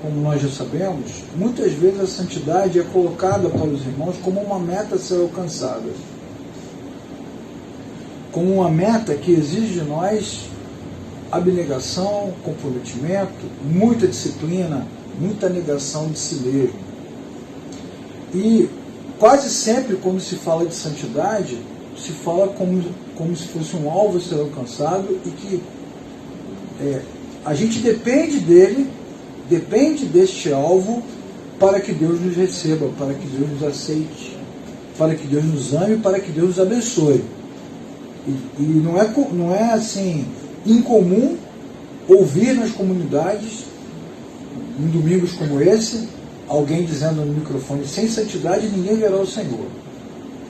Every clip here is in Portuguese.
como nós já sabemos, muitas vezes a santidade é colocada para os irmãos como uma meta a ser alcançada. Como uma meta que exige de nós abnegação, comprometimento, muita disciplina, muita negação de si mesmo. E quase sempre, quando se fala de santidade, se fala como se fosse um alvo a ser alcançado e que a gente depende dele, depende deste alvo para que Deus nos receba, para que Deus nos aceite, para que Deus nos ame, para que Deus nos abençoe. E não é assim incomum ouvir nas comunidades, em domingos como esse, alguém dizendo no microfone: sem santidade ninguém verá o Senhor.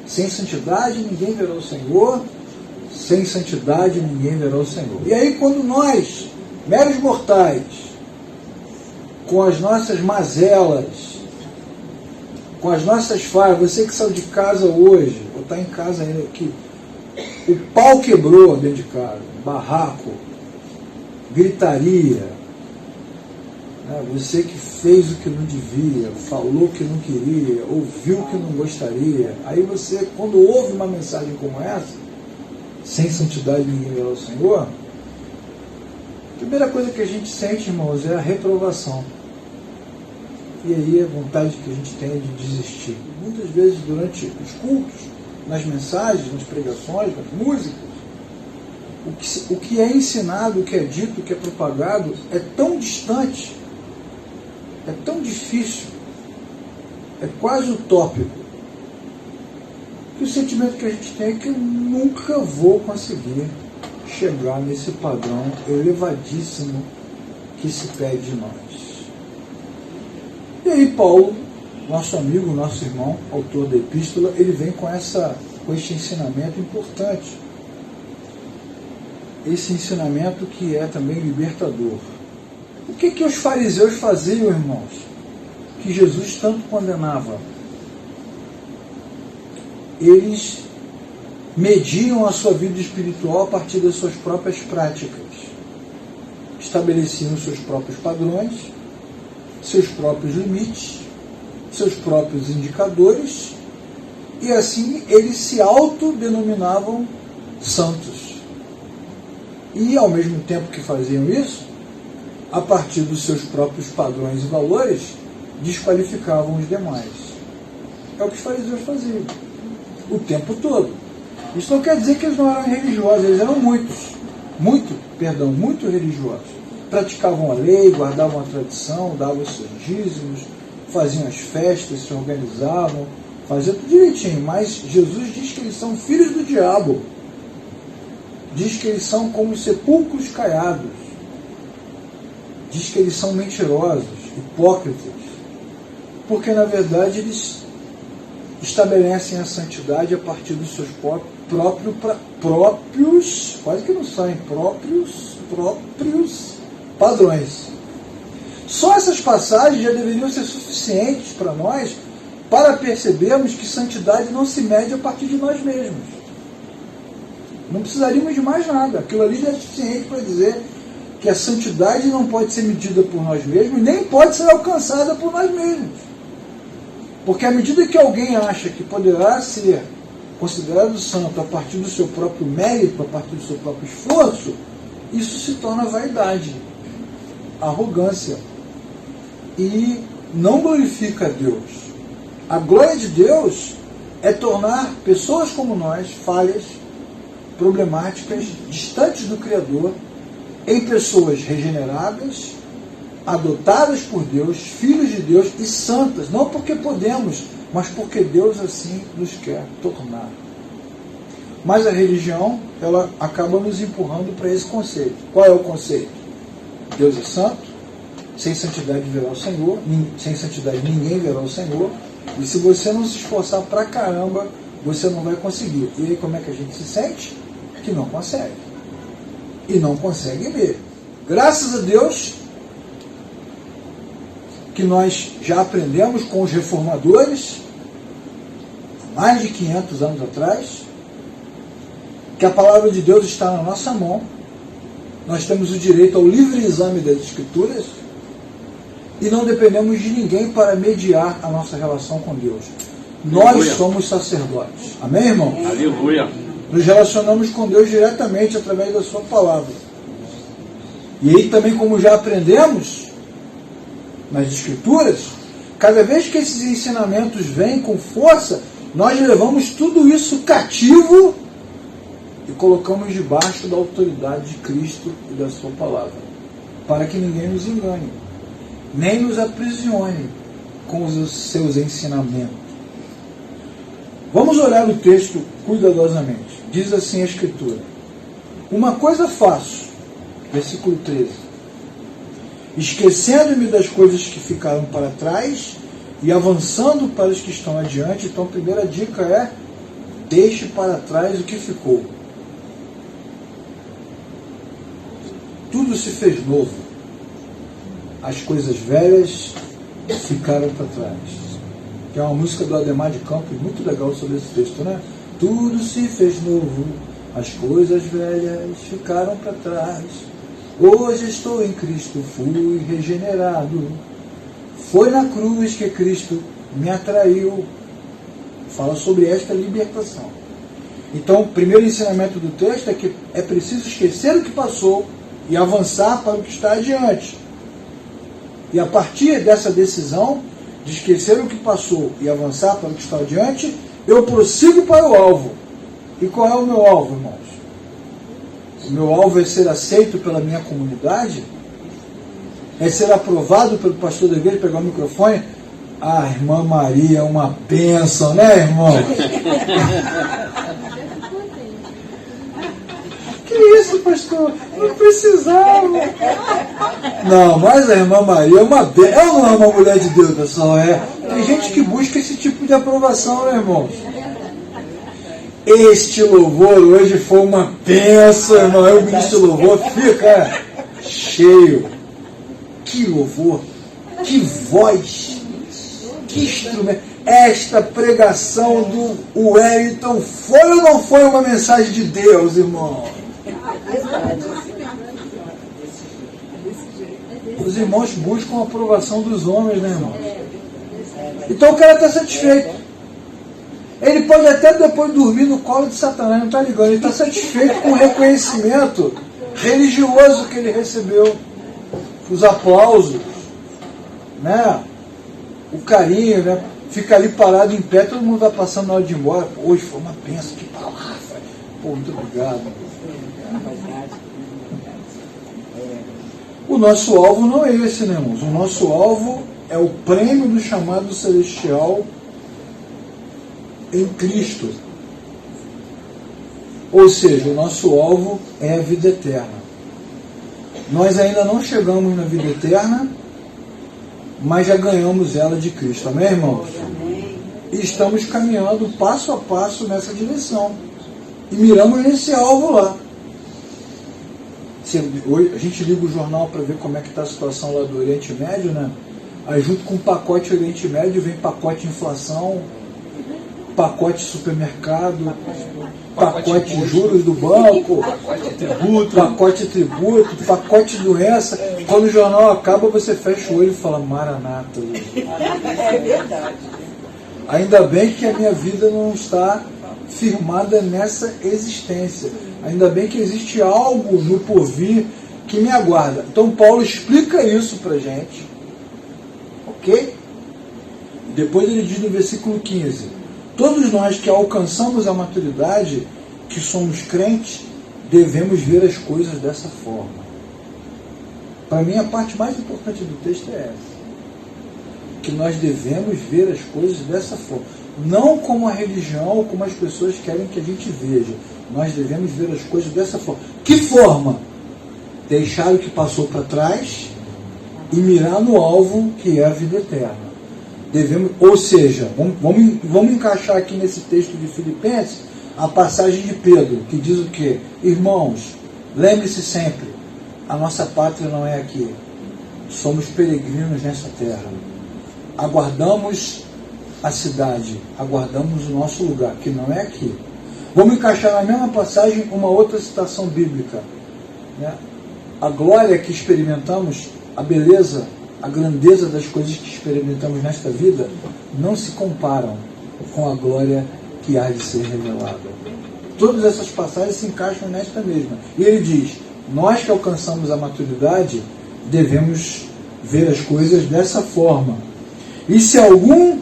Sem santidade ninguém verá o Senhor. Sem santidade ninguém verá o Senhor. E aí, quando nós, meros mortais, com as nossas mazelas, com as nossas falhas, você que saiu de casa hoje, ou está em casa ainda, que o pau quebrou dentro de casa, barraco, gritaria, né? Você que fez o que não devia, falou o que não queria, ouviu o que não gostaria, aí você, quando ouve uma mensagem como essa, sem santidade ninguém verá o Senhor, a primeira coisa que a gente sente, irmãos, é a reprovação. E aí a vontade que a gente tem é de desistir. Muitas vezes durante os cultos, nas mensagens, nas pregações, nas músicas, o que é ensinado, o que é dito, o que é propagado é tão distante, é tão difícil, é quase utópico, que o sentimento que a gente tem é que eu nunca vou conseguir chegar nesse padrão elevadíssimo que se pede de nós. E aí Paulo, nosso amigo, nosso irmão, autor da epístola, ele vem com este ensinamento importante. Esse ensinamento que é também libertador. O que os fariseus faziam, irmãos, que Jesus tanto condenava? Eles mediam a sua vida espiritual a partir das suas próprias práticas. Estabeleciam seus próprios padrões, seus próprios limites, seus próprios indicadores, e assim eles se autodenominavam santos. E ao mesmo tempo que faziam isso, a partir dos seus próprios padrões e valores, desqualificavam os demais. É o que os fariseus faziam o tempo todo. Isso não quer dizer que eles não eram religiosos, eles eram muito religiosos. Praticavam a lei, guardavam a tradição, davam os seus dízimos, faziam as festas, se organizavam, faziam tudo direitinho. Mas Jesus diz que eles são filhos do diabo. Diz que eles são como sepulcros caiados. Diz que eles são mentirosos, hipócritas. Porque, na verdade, eles estabelecem a santidade a partir dos seus próprios, quase que não saem, próprios padrões. Só essas passagens já deveriam ser suficientes para nós para percebermos que santidade não se mede a partir de nós mesmos. Não precisaríamos de mais nada. Aquilo ali já é suficiente para dizer que a santidade não pode ser medida por nós mesmos, nem pode ser alcançada por nós mesmos. Porque à medida que alguém acha que poderá ser considerado santo a partir do seu próprio mérito, a partir do seu próprio esforço, isso se torna vaidade, arrogância, e não glorifica a Deus. A glória de Deus é tornar pessoas como nós, falhas, problemáticas, distantes do Criador, em pessoas regeneradas, adotadas por Deus, filhos de Deus e santas, não porque podemos, mas porque Deus assim nos quer tornar. Mas a religião, ela acaba nos empurrando para esse conceito. Qual é o conceito? Deus é santo, sem santidade verá o Senhor, sem santidade ninguém verá o Senhor, e se você não se esforçar pra caramba, você não vai conseguir. E aí como é que a gente se sente? Que não consegue. E não consegue mesmo. Graças a Deus que nós já aprendemos com os reformadores, há mais de 500 anos atrás, que a palavra de Deus está na nossa mão, nós temos o direito ao livre exame das Escrituras, e não dependemos de ninguém para mediar a nossa relação com Deus. Nós Aleluia. somos sacerdotes. Amém, irmão? Aleluia. Nos relacionamos com Deus diretamente através da sua palavra. E aí também, como já aprendemos nas Escrituras, cada vez que esses ensinamentos vêm com força, nós levamos tudo isso cativo e colocamos debaixo da autoridade de Cristo e da sua palavra, para que ninguém nos engane, nem nos aprisione com os seus ensinamentos. Vamos olhar o texto cuidadosamente. Diz assim a Escritura: uma coisa faço, versículo 13, esquecendo-me das coisas que ficaram para trás e avançando para os que estão adiante. Então a primeira dica é: deixe para trás o que ficou. Tudo se fez novo. As coisas velhas ficaram para trás. Que é uma música do Ademar de Campos, muito legal sobre esse texto, né? Tudo se fez novo, as coisas velhas ficaram para trás. Hoje estou em Cristo, fui regenerado. Foi na cruz que Cristo me atraiu. Fala sobre esta libertação. Então, o primeiro ensinamento do texto é que é preciso esquecer o que passou e avançar para o que está adiante. E a partir dessa decisão de esquecer o que passou e avançar para o que está adiante, eu prossigo para o alvo. E qual é o meu alvo, irmãos? O meu alvo é ser aceito pela minha comunidade? É ser aprovado pelo pastor da igreja, pegar o microfone? Ah, irmã Maria é uma bênção, né, irmão? Que isso, pastor? Não precisava. Não, mas a irmã Maria é uma bênção. Ela não é uma mulher de Deus, pessoal. Tem gente que busca esse tipo de aprovação, né, irmãos? Este louvor hoje foi uma bênção, irmão. Eu ministro louvor, fica cheio. Que louvor, que voz, que instrumento. Esta pregação do Wellington foi ou não foi uma mensagem de Deus, irmão? Os irmãos buscam a aprovação dos homens, né, irmão? Então o cara está satisfeito. Ele pode até depois dormir no colo de Satanás, não está ligando. Ele está satisfeito com o reconhecimento religioso que ele recebeu. Os aplausos, né? O carinho, né? Fica ali parado em pé, todo mundo vai passando na hora de ir embora. Pô, hoje foi uma bênção, que palavra. Pô, muito obrigado. O nosso alvo não é esse, né, irmãos? O nosso alvo é o prêmio do chamado celestial em Cristo. Ou seja, o nosso alvo é a vida eterna. Nós ainda não chegamos na vida eterna, mas já ganhamos ela de Cristo. Amém, irmãos? Amém. E estamos caminhando passo a passo nessa direção. E miramos nesse alvo lá. Hoje a gente liga o jornal para ver como é que está a situação lá do Oriente Médio, né? Aí junto com o pacote Oriente Médio vem pacote inflação, pacote supermercado, pacote juros do banco, pacote tributo, pacote doença. Quando o jornal acaba, você fecha o olho e fala: Maranata. É verdade. Ainda bem que a minha vida não está firmada nessa existência. Ainda bem que existe algo no porvir que me aguarda. Então Paulo explica isso para a gente. Ok? Depois ele diz no versículo 15: todos nós que alcançamos a maturidade, que somos crentes, devemos ver as coisas dessa forma. Para mim, a parte mais importante do texto é essa. Que nós devemos ver as coisas dessa forma. Não como a religião ou como as pessoas querem que a gente veja. Nós devemos ver as coisas dessa forma. Que forma? Deixar o que passou para trás e mirar no alvo, que é a vida eterna. Devemos, ou seja, vamos encaixar aqui nesse texto de Filipenses a passagem de Pedro, que diz o quê? Irmãos, lembre-se sempre, a nossa pátria não é aqui. Somos peregrinos nessa terra. Aguardamos a cidade, aguardamos o nosso lugar, que não é aqui. Vamos encaixar na mesma passagem uma outra citação bíblica, né? A glória que experimentamos, a beleza a grandeza das coisas que experimentamos nesta vida não se comparam com a glória que há de ser revelada. Todas essas passagens se encaixam nesta mesma. E ele diz, nós que alcançamos a maturidade, devemos ver as coisas dessa forma. E se em algum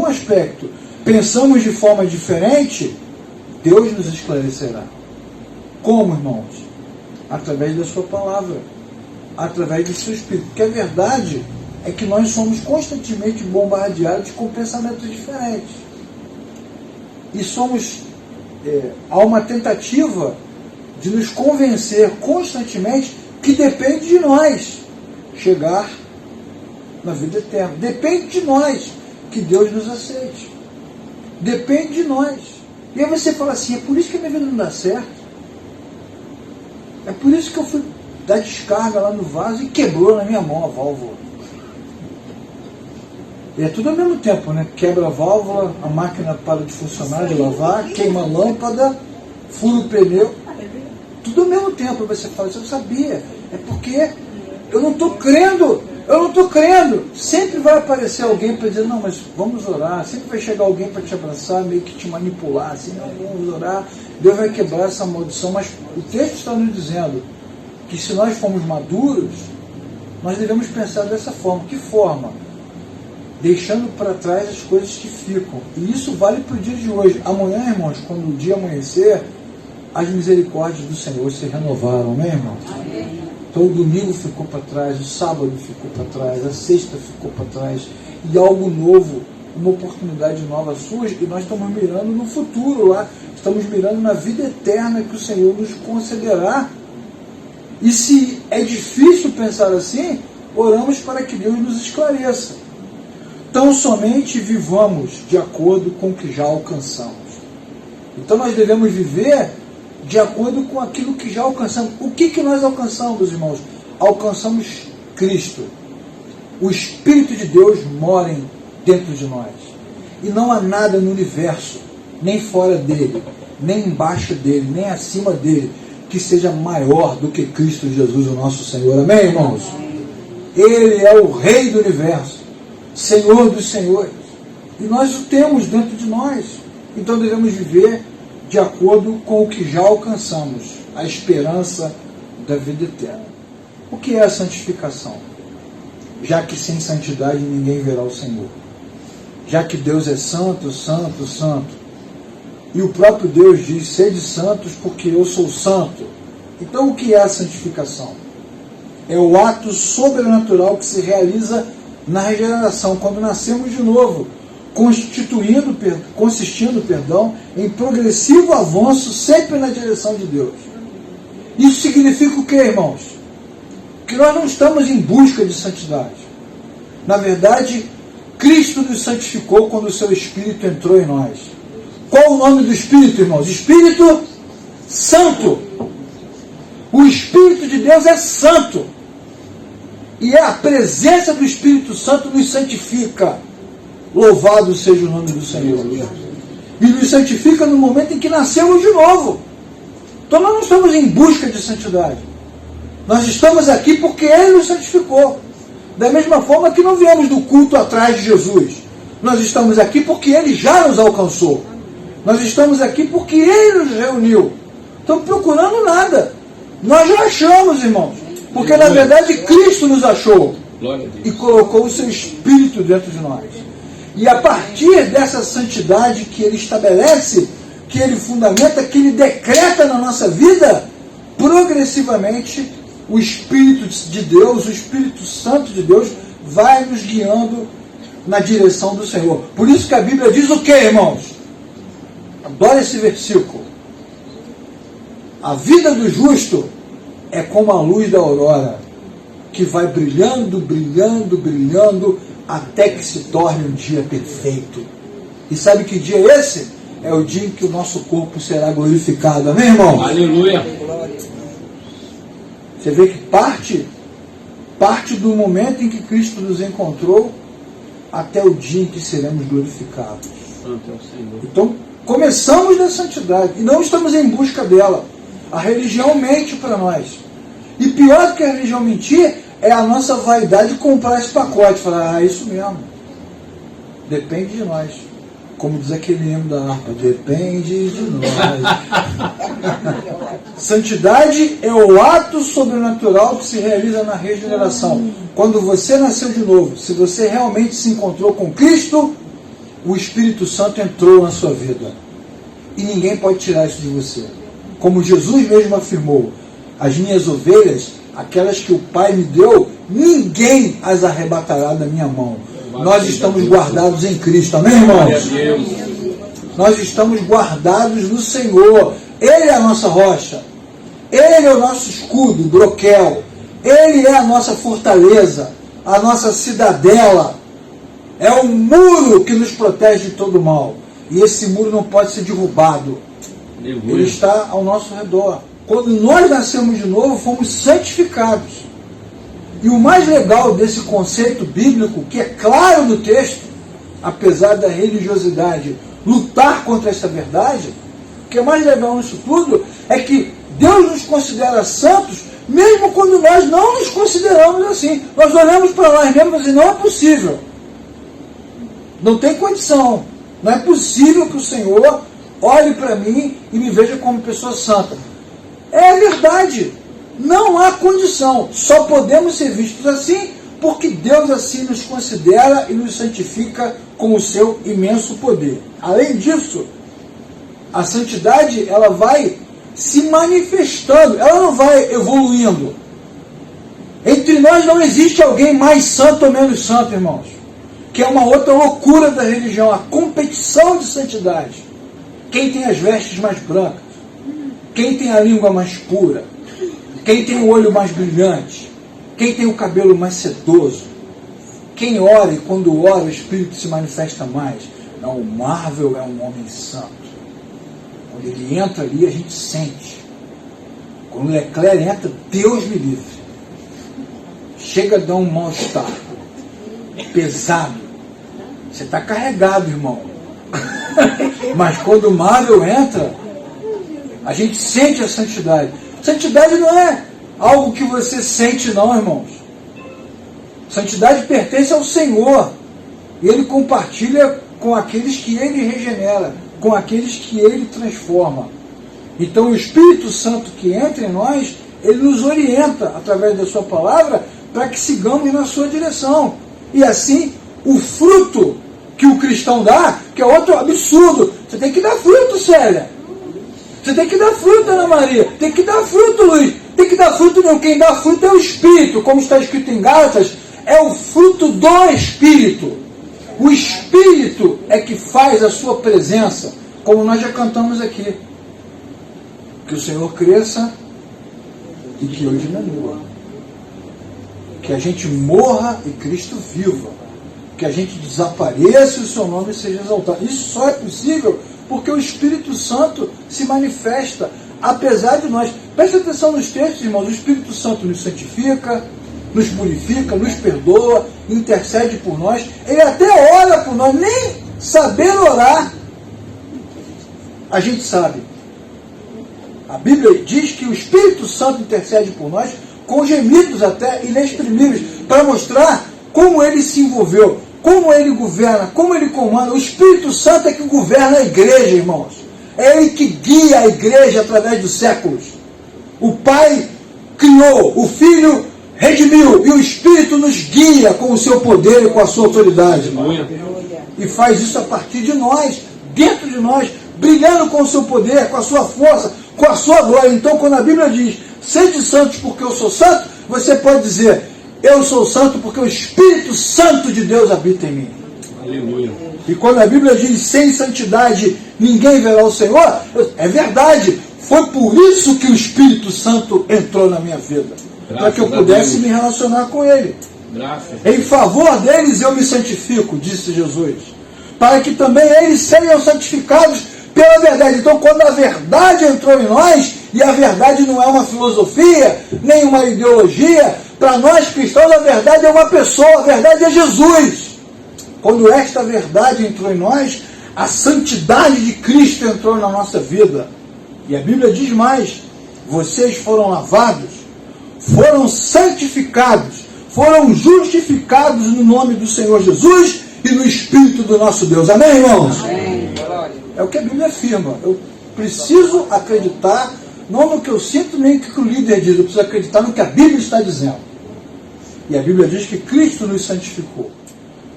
aspecto pensamos de forma diferente, Deus nos esclarecerá. Como, irmãos? Através da sua palavra, através do seu Espírito. Porque a verdade é que nós somos constantemente bombardeados com pensamentos diferentes. E há uma tentativa de nos convencer constantemente que depende de nós chegar na vida eterna. Depende de nós que Deus nos aceite. Depende de nós. E aí você fala assim, é por isso que a minha vida não dá certo. É por isso que eu fui dar descarga lá no vaso e quebrou na minha mão a válvula. E é tudo ao mesmo tempo, né? Quebra a válvula, a máquina para de funcionar, de lavar, queima a lâmpada, fura o pneu. Tudo ao mesmo tempo. Você fala, eu sabia. É porque eu não estou crendo. Eu não estou crendo. Sempre vai aparecer alguém para dizer, não, mas vamos orar. Sempre vai chegar alguém para te abraçar, meio que te manipular. Assim, não, vamos orar. Deus vai quebrar essa maldição. Mas o texto está nos dizendo que se nós formos maduros, nós devemos pensar dessa forma. Que forma? Deixando para trás as coisas que ficam. E isso vale para o dia de hoje. Amanhã, irmãos, quando o dia amanhecer, as misericórdias do Senhor se renovaram. Amém, irmãos? Amém. Então o domingo ficou para trás, o sábado ficou para trás, a sexta ficou para trás. E algo novo, uma oportunidade nova surge. E nós estamos mirando no futuro lá. Estamos mirando na vida eterna que o Senhor nos concederá. E se é difícil pensar assim, oramos para que Deus nos esclareça. Tão somente vivamos de acordo com o que já alcançamos. Então nós devemos viver de acordo com aquilo que já alcançamos. O que nós alcançamos, irmãos? Alcançamos Cristo. O Espírito de Deus mora dentro de nós. E não há nada no universo, nem fora dele, nem embaixo dele, nem acima dele, que seja maior do que Cristo Jesus, o nosso Senhor. Amém, irmãos? Ele é o Rei do universo, Senhor dos senhores. E nós o temos dentro de nós. Então devemos viver de acordo com o que já alcançamos, a esperança da vida eterna. O que é a santificação? Já que sem santidade ninguém verá o Senhor. Já que Deus é santo, santo, santo. E o próprio Deus diz, sede santos porque eu sou santo. Então o que é a santificação? É o ato sobrenatural que se realiza na regeneração, quando nascemos de novo, consistindo em progressivo avanço sempre na direção de Deus. Isso significa o que, irmãos? Que nós não estamos em busca de santidade. Na verdade, Cristo nos santificou quando o seu Espírito entrou em nós. Qual o nome do Espírito, irmãos? Espírito Santo. O Espírito de Deus é santo. E é a presença do Espírito Santo nos santifica. Louvado seja o nome do Senhor. E nos santifica no momento em que nascemos de novo. Então nós não estamos em busca de santidade. Nós estamos aqui porque Ele nos santificou. Da mesma forma que não viemos do culto atrás de Jesus. Nós estamos aqui porque Ele já nos alcançou. Nós estamos aqui porque Ele nos reuniu. Estamos procurando nada. Nós já achamos, irmãos. Porque na verdade Cristo nos achou. E colocou o seu Espírito dentro de nós. E a partir dessa santidade que Ele estabelece, que Ele fundamenta, que Ele decreta na nossa vida, progressivamente o Espírito de Deus, o Espírito Santo de Deus, vai nos guiando na direção do Senhor. Por isso que a Bíblia diz o que, irmãos? Adoro esse versículo. A vida do justo é como a luz da aurora, que vai brilhando, brilhando, brilhando, até que se torne um dia perfeito. E sabe que dia é esse? É o dia em que o nosso corpo será glorificado. Amém, irmão? Aleluia! Você vê que parte do momento em que Cristo nos encontrou até o dia em que seremos glorificados. Santo é o Senhor. Então, começamos na santidade e não estamos em busca dela. A religião mente para nós. E pior do que a religião mentir é a nossa vaidade comprar esse pacote. Falar, isso mesmo. Depende de nós. Como diz aquele hino da harpa, depende de nós. Santidade é o ato sobrenatural que se realiza na regeneração. Quando você nasceu de novo, se você realmente se encontrou com Cristo, o Espírito Santo entrou na sua vida. E ninguém pode tirar isso de você. Como Jesus mesmo afirmou, as minhas ovelhas, aquelas que o Pai me deu, ninguém as arrebatará da minha mão. Nós estamos guardados em Cristo, amém, irmãos? Nós estamos guardados no Senhor. Ele é a nossa rocha. Ele é o nosso escudo, broquel. Ele é a nossa fortaleza, a nossa cidadela. É o muro que nos protege de todo mal. E esse muro não pode ser derrubado. Ele está ao nosso redor. Quando nós nascemos de novo, fomos santificados. E o mais legal desse conceito bíblico, que é claro no texto, apesar da religiosidade lutar contra essa verdade, o que é mais legal nisso tudo é que Deus nos considera santos, mesmo quando nós não nos consideramos assim. Nós olhamos para nós mesmos e dizemos, não é possível. Não tem condição. Não é possível que o Senhor olhe para mim e me veja como pessoa santa. É verdade. Não há condição. Só podemos ser vistos assim porque Deus assim nos considera e nos santifica com o seu imenso poder. Além disso, a santidade ela vai se manifestando, ela não vai evoluindo. Entre nós não existe alguém mais santo ou menos santo, irmãos. Que é uma outra loucura da religião, a competição de santidade. Quem tem as vestes mais brancas? Quem tem a língua mais pura? Quem tem o olho mais brilhante? Quem tem o cabelo mais sedoso? Quem ora e quando ora o Espírito se manifesta mais? Não, o Marvel é um homem santo. Quando ele entra ali, a gente sente. Quando o Leclerc entra, Deus me livre. Chega a dar um mal-estar. Pesado. Você está carregado, irmão. Mas quando o Marvel entra, a gente sente a santidade. Santidade não é algo que você sente, não, irmãos. Santidade pertence ao Senhor. E Ele compartilha com aqueles que Ele regenera, com aqueles que Ele transforma. Então o Espírito Santo que entra em nós, Ele nos orienta, através da sua palavra, para que sigamos na sua direção. E assim, o fruto que o cristão dá, que é outro absurdo. Você tem que dar fruto, Célia. Você tem que dar fruto, Ana Maria. Tem que dar fruto, Luiz. Tem que dar fruto, não. Quem dá fruto é o Espírito. Como está escrito em Gálatas, é o fruto do Espírito. O Espírito é que faz a sua presença, como nós já cantamos aqui. Que o Senhor cresça e que eu diminua. Que a gente morra e Cristo viva. Que a gente desapareça e o seu nome seja exaltado. Isso só é possível porque o Espírito Santo se manifesta, apesar de nós. Preste atenção nos textos, irmãos. O Espírito Santo nos santifica, nos purifica, nos perdoa, intercede por nós. Ele até ora por nós, nem saber orar, a gente sabe. A Bíblia diz que o Espírito Santo intercede por nós com gemidos até inexprimíveis, para mostrar como ele se envolveu, como ele governa, como ele comanda. O Espírito Santo é que governa a igreja, irmãos. É ele que guia a igreja através dos séculos. O Pai criou, o Filho redimiu, e o Espírito nos guia com o seu poder e com a sua autoridade. E faz isso a partir de nós, dentro de nós, brilhando com o seu poder, com a sua força, com a sua glória. Então, quando a Bíblia diz, sede santos porque eu sou santo, você pode dizer, eu sou santo porque o Espírito Santo de Deus habita em mim. Aleluia. E quando a Bíblia diz, sem santidade ninguém verá o Senhor, é verdade. Foi por isso que o Espírito Santo entrou na minha vida. Para que eu pudesse me relacionar com Ele. Graças. Em favor deles eu me santifico, disse Jesus. Para que também eles sejam santificados pela verdade. Então, quando a verdade entrou em nós, e a verdade não é uma filosofia, nem uma ideologia, para nós cristãos a verdade é uma pessoa, a verdade é Jesus. Quando esta verdade entrou em nós, a santidade de Cristo entrou na nossa vida. E a Bíblia diz mais, vocês foram lavados, foram santificados, foram justificados no nome do Senhor Jesus e no Espírito do nosso Deus. Amém, irmãos? Amém. É o que a Bíblia afirma. Eu preciso acreditar, não no que eu sinto, nem no que o líder diz. Eu preciso acreditar no que a Bíblia está dizendo. E a Bíblia diz que Cristo nos santificou.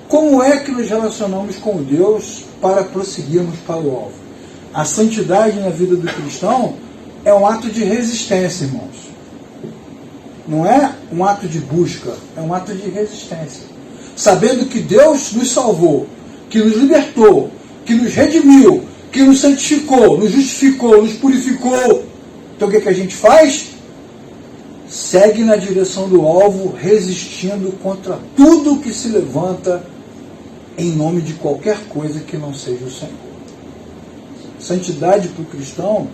Como é que nos relacionamos com Deus para prosseguirmos para o alvo? A santidade na vida do cristão é um ato de resistência, irmãos. Não é um ato de busca, é um ato de resistência. Sabendo que Deus nos salvou, que nos libertou, que nos redimiu, que nos santificou, nos justificou, nos purificou. Então o que a gente faz? Segue na direção do alvo, resistindo contra tudo que se levanta em nome de qualquer coisa que não seja o Senhor. Santidade para o cristão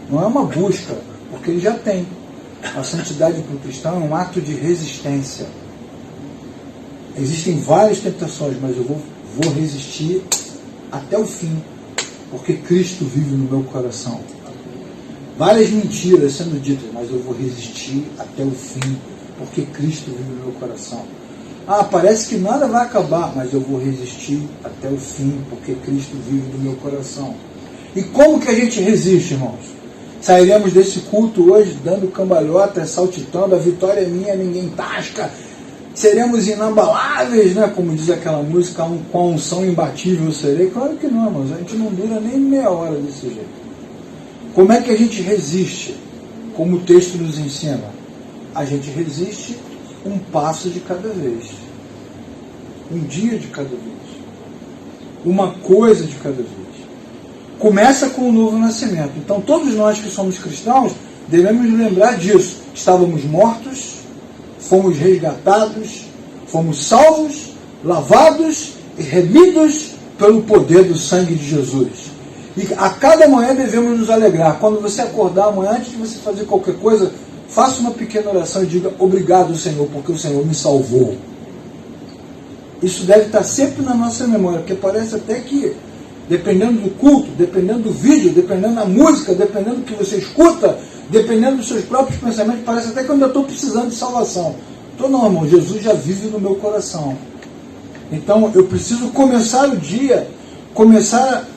não é uma busca, porque ele já tem. A santidade para o cristão é um ato de resistência. Existem várias tentações, mas eu vou resistir até o fim, porque Cristo vive no meu coração. Várias mentiras sendo ditas, mas eu vou resistir até o fim, porque Cristo vive no meu coração. Ah, parece que nada vai acabar, mas eu vou resistir até o fim, porque Cristo vive no meu coração. E como que a gente resiste, irmãos? Sairemos desse culto hoje dando cambalhota, saltitando, a vitória é minha, ninguém tasca. Seremos inabaláveis, né? Como diz aquela música, com a unção imbatível serei. Claro que não, irmãos, a gente não dura nem meia hora desse jeito. Como é que a gente resiste? Como o texto nos ensina, a gente resiste um passo de cada vez, um dia de cada vez, uma coisa de cada vez. Começa com o novo nascimento. Então todos nós que somos cristãos devemos lembrar disso. Estávamos mortos, fomos resgatados, fomos salvos, lavados e remidos pelo poder do sangue de Jesus. E a cada manhã devemos nos alegrar. Quando você acordar amanhã, antes de você fazer qualquer coisa, faça uma pequena oração e diga: obrigado, Senhor, porque o Senhor me salvou. Isso deve estar sempre na nossa memória, porque parece até que, dependendo do culto, dependendo do vídeo, dependendo da música, dependendo do que você escuta, dependendo dos seus próprios pensamentos, parece até que eu ainda estou precisando de salvação. Então não, irmão, Jesus já vive no meu coração. Então eu preciso começar o dia, começar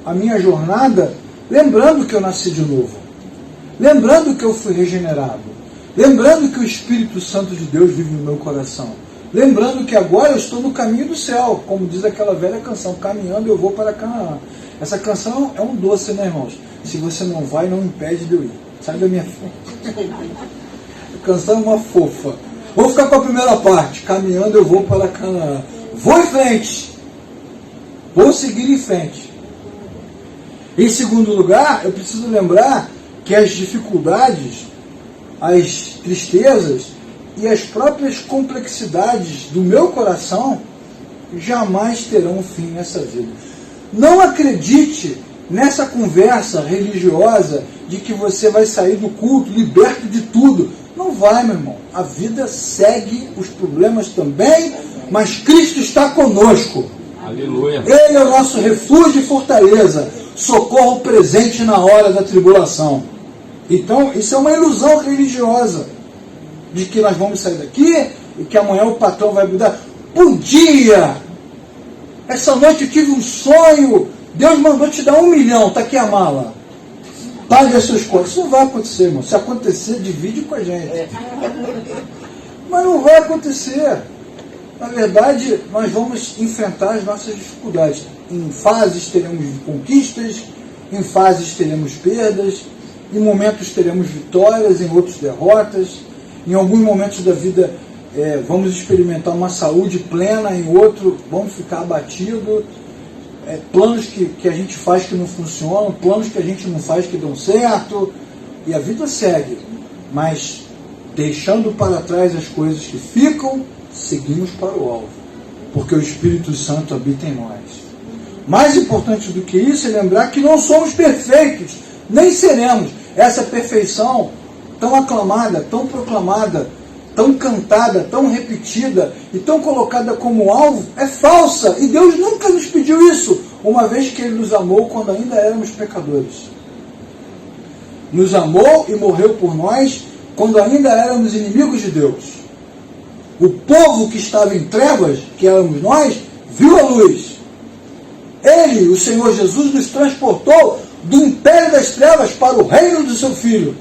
a minha jornada, lembrando que eu nasci de novo, lembrando que eu fui regenerado, lembrando que o Espírito Santo de Deus vive no meu coração, lembrando que agora eu estou no caminho do céu, como diz aquela velha canção, caminhando eu vou para Canaã. Essa canção é um doce, né, irmãos? Se você não vai, não impede de eu ir. Sai da minha frente. A canção é uma fofa. Vou ficar com a primeira parte, caminhando eu vou para Canaã. Vou em frente. Vou seguir em frente. Em segundo lugar, eu preciso lembrar que as dificuldades, as tristezas e as próprias complexidades do meu coração jamais terão fim nessa vida. Não acredite nessa conversa religiosa de que você vai sair do culto liberto de tudo. Não vai, meu irmão. A vida segue, os problemas também, mas Cristo está conosco. Aleluia. Ele é o nosso refúgio e fortaleza, socorro presente na hora da tribulação. Então, isso é uma ilusão religiosa, de que nós vamos sair daqui e que amanhã o patrão vai mudar. Podia! Essa noite eu tive um sonho, Deus mandou te dar 1 milhão, está aqui a mala. Pague as suas contas. Isso não vai acontecer, irmão. Se acontecer, divide com a gente. Mas não vai acontecer. Na verdade, nós vamos enfrentar as nossas dificuldades. Em fases teremos conquistas, em fases teremos perdas, em momentos teremos vitórias, em outros derrotas. Em alguns momentos da vida vamos experimentar uma saúde plena, em outro vamos ficar abatidos. Planos que a gente faz que não funcionam, planos que a gente não faz que dão certo, e a vida segue. Mas deixando para trás as coisas que ficam, seguimos para o alvo, porque o Espírito Santo habita em nós. Mais importante do que isso é lembrar que não somos perfeitos, nem seremos. Essa perfeição tão aclamada, tão proclamada, tão cantada, tão repetida e tão colocada como alvo é falsa, e Deus nunca nos pediu isso, uma vez que Ele nos amou quando ainda éramos pecadores. Nos amou e morreu por nós quando ainda éramos inimigos de Deus. O povo que estava em trevas, que éramos nós, viu a luz. Ele, o Senhor Jesus, nos transportou do império das trevas para o reino do seu Filho.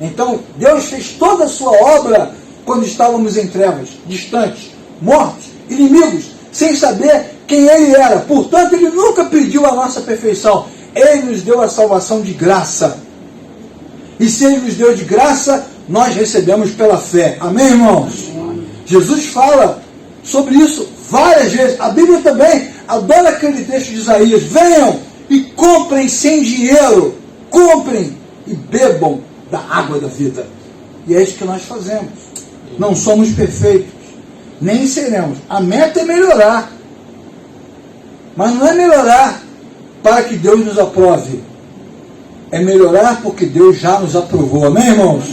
Então, Deus fez toda a sua obra quando estávamos em trevas, distantes, mortos, inimigos, sem saber quem Ele era. Portanto, Ele nunca pediu a nossa perfeição. Ele nos deu a salvação de graça. E se Ele nos deu de graça, nós recebemos pela fé. Amém, irmãos? Jesus fala sobre isso várias vezes. A Bíblia também adora aquele texto de Isaías. Venham e comprem sem dinheiro. Comprem e bebam da água da vida. E é isso que nós fazemos. Não somos perfeitos. Nem seremos. A meta é melhorar. Mas não é melhorar para que Deus nos aprove. É melhorar porque Deus já nos aprovou. Amém, irmãos?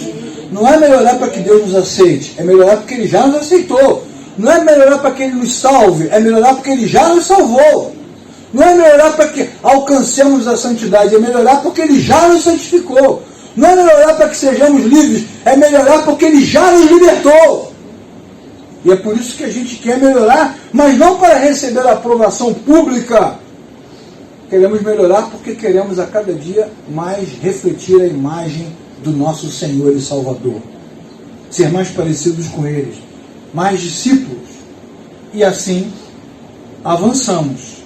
Não é melhorar para que Deus nos aceite. É melhorar porque Ele já nos aceitou. Não é melhorar para que Ele nos salve. É melhorar porque Ele já nos salvou. Não é melhorar para que alcancemos a santidade. É melhorar porque Ele já nos santificou. Não é melhorar para que sejamos livres. É melhorar porque Ele já nos libertou. E é por isso que a gente quer melhorar, mas não para receber a aprovação pública. Queremos melhorar porque queremos a cada dia mais refletir a imagem do nosso Senhor e Salvador. Ser mais parecidos com eles, mais discípulos. E assim avançamos,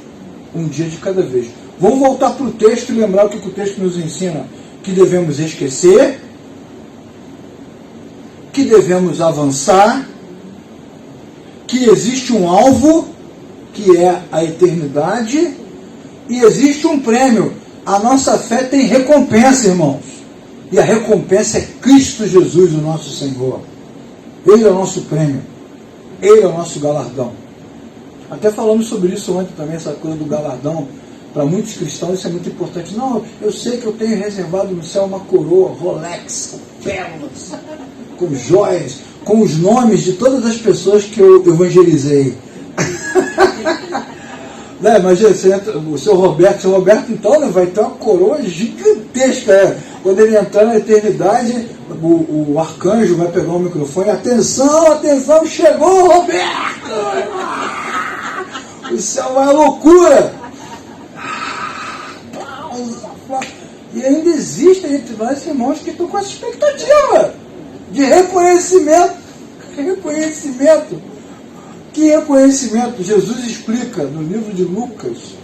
um dia de cada vez. Vamos voltar para o texto e lembrar o que o texto nos ensina. Que devemos esquecer, que devemos avançar, que existe um alvo, que é a eternidade, e existe um prêmio. A nossa fé tem recompensa, irmãos. E a recompensa é Cristo Jesus, o nosso Senhor. Ele é o nosso prêmio. Ele é o nosso galardão. Até falamos sobre isso ontem também, essa coisa do galardão. Para muitos cristãos isso é muito importante. Não, eu sei que eu tenho reservado no céu uma coroa, Rolex, com pérolas, com joias, com os nomes de todas as pessoas que eu evangelizei. Né, imagina, você entra, o seu Roberto então, né, vai ter uma coroa gigantesca. Quando ele entrar na eternidade, o arcanjo vai pegar o microfone. Atenção, atenção, chegou o Roberto! O céu vai à loucura! E ainda existem entre nós irmãos que estão com essa expectativa de reconhecimento. Que reconhecimento? Jesus explica no livro de Lucas,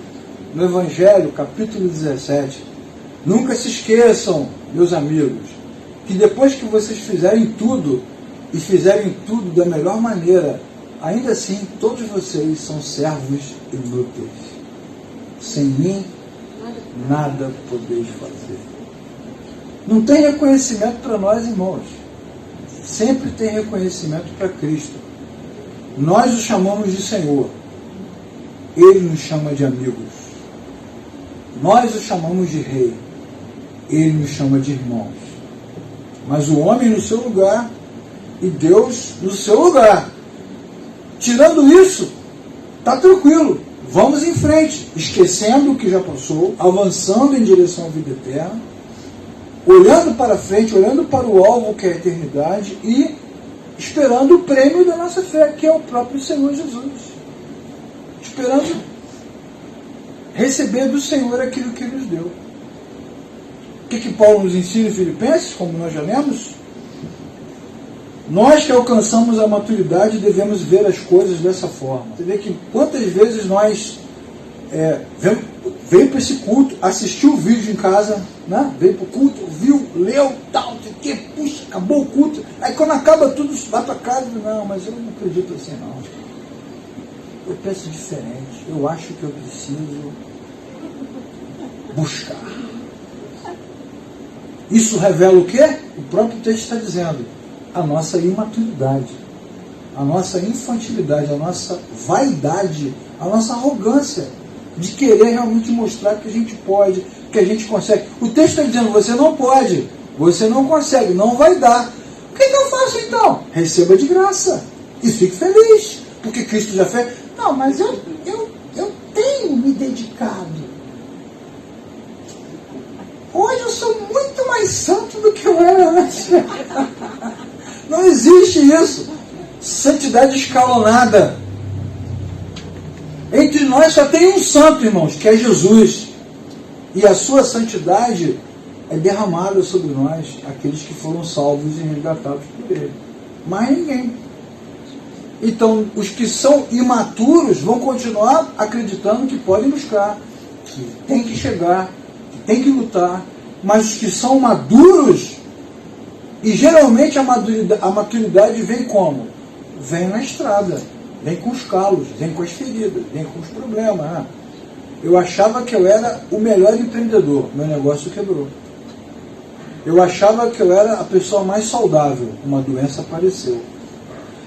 no Evangelho, capítulo 17. Nunca se esqueçam, meus amigos, que depois que vocês fizerem tudo, e fizerem tudo da melhor maneira, ainda assim todos vocês são servos inúteis. Sem mim, nada podeis fazer. Não tem reconhecimento para nós, irmãos. Sempre tem reconhecimento para Cristo. Nós o chamamos de Senhor. Ele nos chama de amigos. Nós o chamamos de Rei. Ele nos chama de irmãos. Mas o homem no seu lugar e Deus no seu lugar. Tirando isso, está tranquilo. Vamos em frente, esquecendo o que já passou, avançando em direção à vida eterna, olhando para frente, olhando para o alvo que é a eternidade e esperando o prêmio da nossa fé, que é o próprio Senhor Jesus. Esperando receber do Senhor aquilo que Ele nos deu. O que Paulo nos ensina em Filipenses, como nós já lemos? Nós que alcançamos a maturidade devemos ver as coisas dessa forma. Você vê que quantas vezes nós veio para esse culto, assistiu o vídeo em casa, né? Veio para o culto, viu, leu, tal, que puxa, acabou o culto. Aí quando acaba tudo, vai para casa e diz, não, mas eu não acredito assim não. Eu penso diferente, eu acho que eu preciso buscar. Isso revela o quê? O próprio texto está dizendo. A nossa imaturidade, a nossa infantilidade, a nossa vaidade, a nossa arrogância de querer realmente mostrar que a gente pode, que a gente consegue. O texto está dizendo, você não pode, você não consegue, não vai dar. O que eu faço então? Receba de graça e fique feliz, porque Cristo já fez. Não, mas eu tenho me dedicado. Hoje eu sou muito mais santo do que eu era antes. Não existe isso. santidade escalonada. Entre nós só tem um santo, irmãos, que é Jesus. E a sua santidade é derramada sobre nós, aqueles que foram salvos e resgatados por Ele. Mais ninguém. Então, os que são imaturos vão continuar acreditando que podem buscar, que tem que chegar, que tem que lutar. Mas os que são maduros, e geralmente a maturidade vem como? Vem na estrada, vem com os calos, vem com as feridas, vem com os problemas. Eu achava que eu era o melhor empreendedor, meu negócio quebrou. Eu achava que eu era a pessoa mais saudável, uma doença apareceu.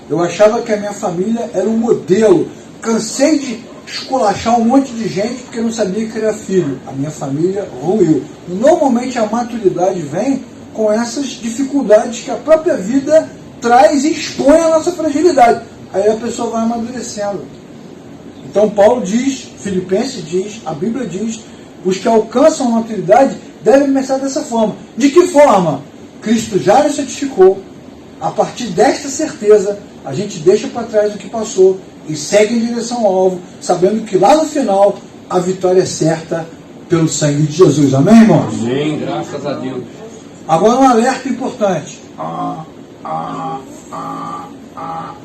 Eu achava que a minha família era um modelo. Cansei de esculachar um monte de gente porque não sabia que era filho. A minha família ruiu. Normalmente a maturidade vem com essas dificuldades que a própria vida traz e expõe a nossa fragilidade. Aí a pessoa vai amadurecendo. Então Paulo diz, Filipenses diz, a Bíblia diz, os que alcançam a maturidade devem pensar dessa forma. De que forma? Cristo já nos santificou. A partir desta certeza, a gente deixa para trás o que passou e segue em direção ao alvo, sabendo que lá no final a vitória é certa pelo sangue de Jesus. Amém, irmãos? Amém, graças a Deus. Agora um alerta importante.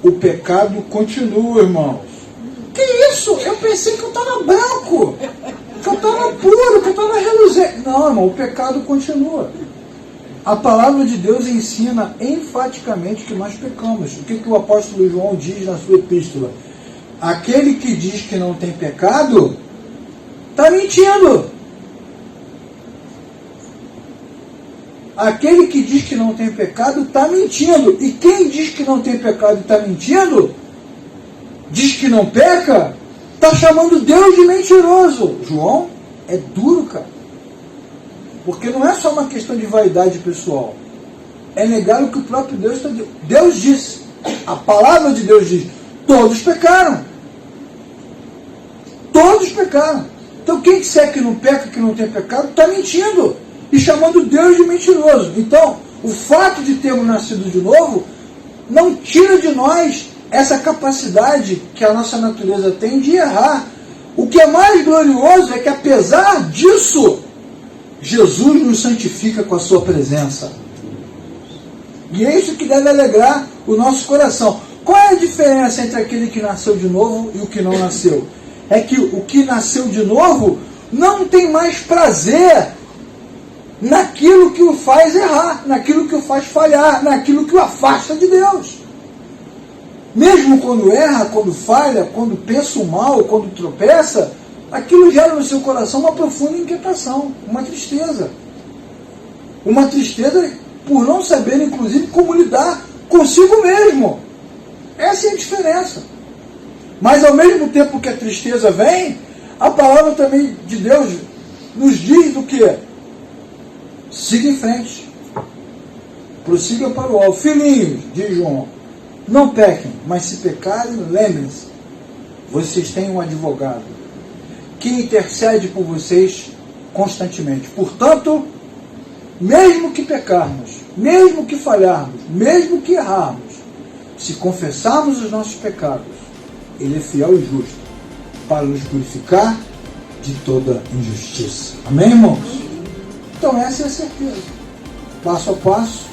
O pecado continua, irmãos. Que isso? Eu pensei que eu estava branco, que eu estava puro, que eu estava reluzente. Não, irmão, o pecado continua. A palavra de Deus ensina enfaticamente que nós pecamos. O que o apóstolo João diz na sua epístola? Aquele que diz que não tem pecado, está mentindo. Aquele que diz que não tem pecado, está mentindo. E quem diz que não tem pecado e está mentindo, diz que não peca, está chamando Deus de mentiroso. João é duro, cara. Porque não é só uma questão de vaidade pessoal. É negar o que o próprio Deus está dizendo. Deus disse, a palavra de Deus diz, todos pecaram. Todos pecaram. Então quem disser que não peca, que não tem pecado, está mentindo. E chamando Deus de mentiroso. Então, o fato de termos nascido de novo, não tira de nós essa capacidade que a nossa natureza tem de errar. O que é mais glorioso é que apesar disso, Jesus nos santifica com a sua presença. E é isso que deve alegrar o nosso coração. Qual é a diferença entre aquele que nasceu de novo e o que não nasceu? É que o que nasceu de novo não tem mais prazer naquilo que o faz errar, naquilo que o faz falhar, naquilo que o afasta de Deus. Mesmo quando erra, quando falha, quando pensa o mal, quando tropeça, aquilo gera no seu coração uma profunda inquietação, uma tristeza. Uma tristeza por não saber, inclusive, como lidar consigo mesmo. Essa é a diferença. Mas ao mesmo tempo que a tristeza vem, a palavra também de Deus nos diz do que? Siga em frente. Prossiga para o alvo. Filhinhos, diz João, não pequem, mas se pecarem, lembrem-se, vocês têm um advogado que intercede por vocês constantemente. Portanto, mesmo que pecarmos, mesmo que falharmos, mesmo que errarmos, se confessarmos os nossos pecados, Ele é fiel e justo para nos purificar de toda injustiça. Amém, irmãos? Então essa é a certeza. Passo a passo,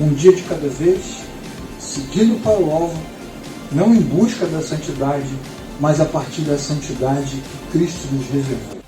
um dia de cada vez, seguindo para o alvo, não em busca da santidade, mas a partir da santidade que Cristo nos reservou.